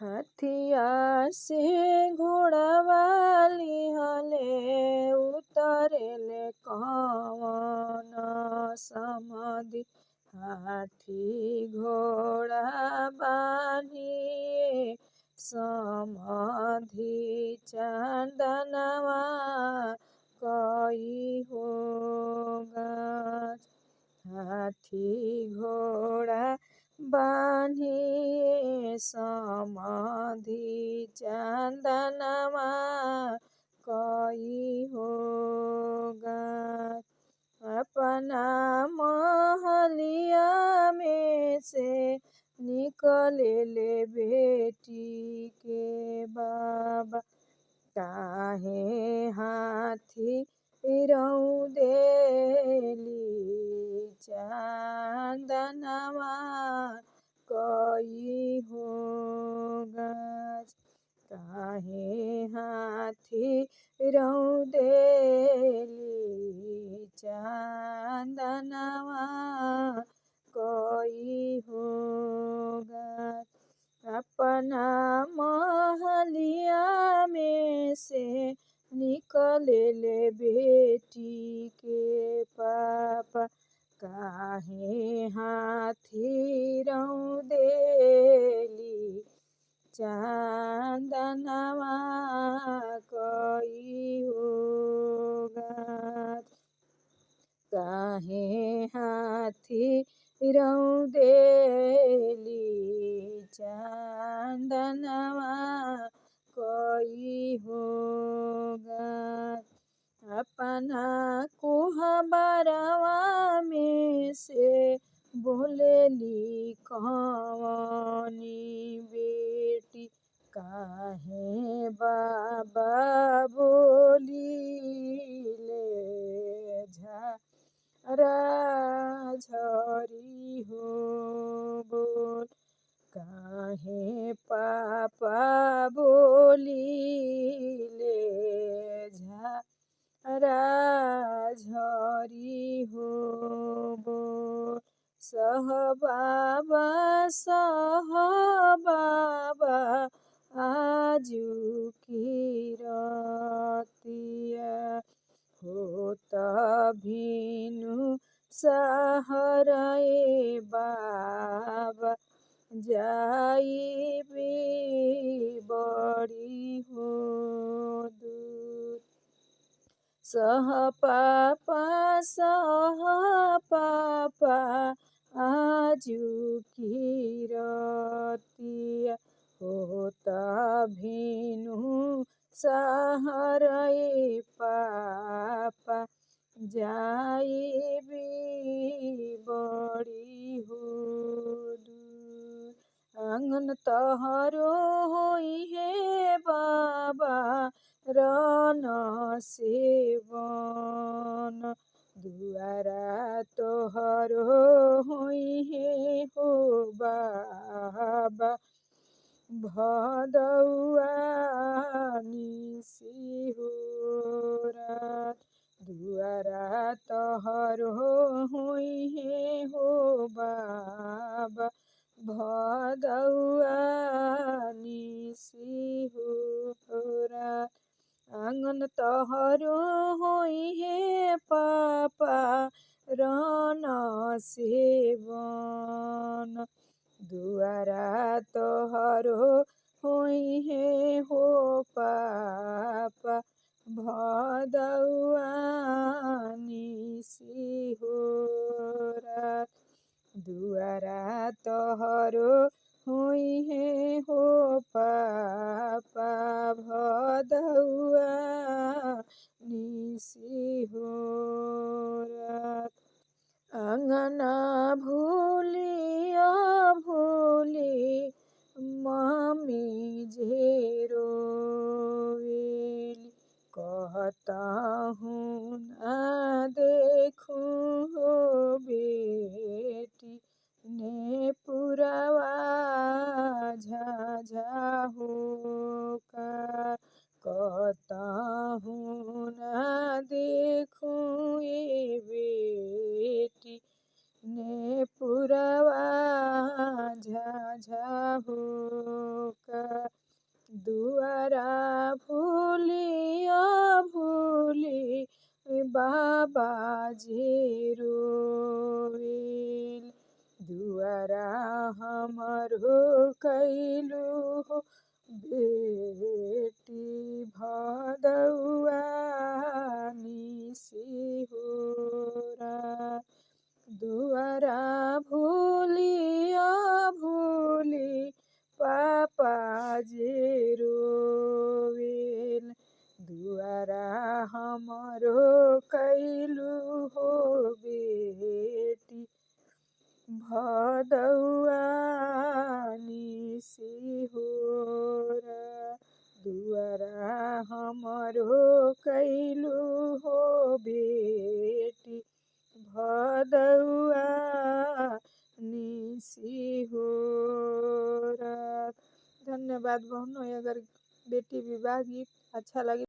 हथिया से घोड़ावाली हले उतरेले कवन समाधि। हाथी घोड़ा बानिए समाधि चंदनवा कई होगा। हाथी घोड़ा बान्हिए समाधि चंदनवा कई होगा। अपना महलिया में से निकले ले बेटी के बाबा। काहे हाथी रौदेली चंदनवा कई होगा। काहे हाथी रौदेली चंदनवा कई होगा। अपना महलिया में से निकले ले बेटी के पापा। काहे हाथी रौदेली चंदनवा कई होगा। काहे हाथी रौदेली चंदनवा कई होगा। अपना कुहबरवा में से बोलेली कवनी बेटी। काहे बाबा बोलीले झरी हो बोल। काहे पापा बोलीले झरी हो बोल। सह बाबा आजू की रतिया। होत भीनु सहरए बाबा जाई भी बड़ी हो दूर। सह पापा आजू की रतिया। होत भीनु सहरए पापा जाई भी बड़ी हो दूर। आंगन तहरो होई है बाबा रन सेवन। दुआरा तोहरो होई है हो बाबा भदौआ निसिहोरा। दुआरा तोहरो होई है हो बाबा भदौआ निसिहोरा। आंगन तोहरो होई है पापा रन सेवन। दुआरा तोहरो होई है हो पापा भदौआ निसिहोरा। दुआरा तोहरो होई है हो पापा भदौआ निसिहोरा। अंगना भूलिया भूली मम्मी जे रोवेली। कहता हूँ ना देखूँ हो बेटी ने पुरवा झाझा होकर। कहता हूँ ना देखूँ ये बेटी ने पुरवा झाझा होकर। बाजे रोवेल। दुआरा हमरो कैलू हो बेटी भदौआ निसिहोरा। दुआरा भूलिया भूली पापा जे रोवेल। दुआरा हमरो कैलू हो बेटी भदौआ निसिहोरा। दुआरा हमरो कैलू हो बेटी भदौआ निसिहोरा। धन्यवाद बहनों। अगर बेटी विवाह गीत अच्छा लगे